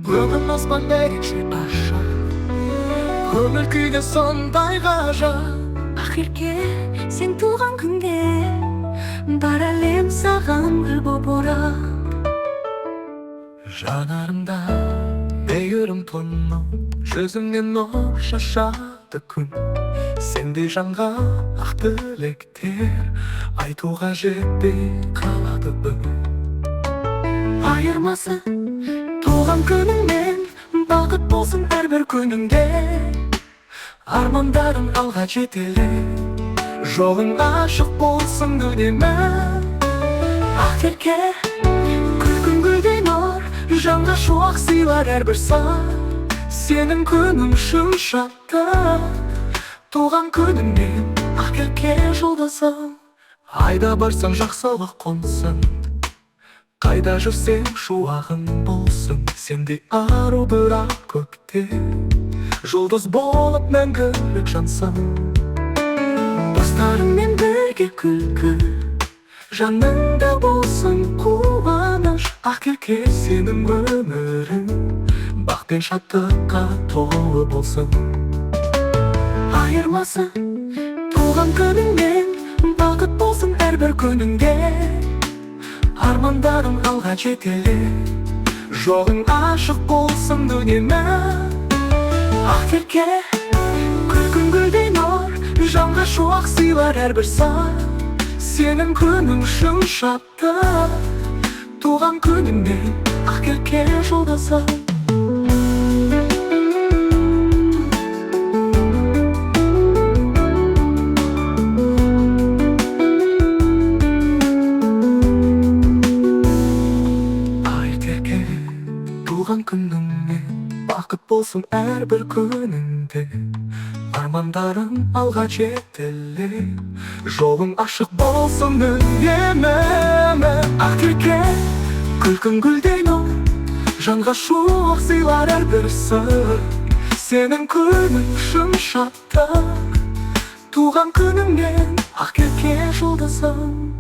Бүгін аспан ерекше ашық, көңіл күйге сондай ғажап. Ақерке сен туған күнде бар әлем саған гүл боп орап. Жанарымда мейірім тұнып, жүзіңнен нұр шашады күн. Сендей жанға ақ тілектер айтуға жетпей қалады бір. Айырмасы туған күніңмен, бақыт болсын әрбір күніңде. Армандарың алға жетеле, жолың ашық болсын үнемі. Ақерке күлкің гүлдей нұр, жанға шуақ сыйлар әрбір сәт. Сенің күнің шын шаттық, туған күніңмен Ақерке жұлдызым. Айда барсаң жақсылық қонсын, қайда жүрсең шуағың болсын. Сендей ару бірақ көкте, жұлдыз болып мәңгілік жансын. Достарыңмен бірге күлкі, жаныңда болсын қуаныш. Ақерке сенің өмірің бақ пен шаттыққа толы болсын. айырмасы туған күніңмен, бақыт болсын әрбір күніңде. Армандарың алға жетеле, жолың ашық болсын үнемі. Ақерке күлкің гүлдей нұр, жанға шуақ сыйлар әрбір сәт. Сенің күнің шын шаттық, туған күніңмен Ақерке жұлдызым. Ақерке туған күніңмен бақыт болсын әрбір күніңде. Армандарың алға жетеле, жолың ашық болсын үнемі. Ақерке күлкің гүлдей нұр, жанға шуақ сыйлар әрбір сыр. Сенің күнің шын шаттық, туған күніңмен Ақерке жұлдызым.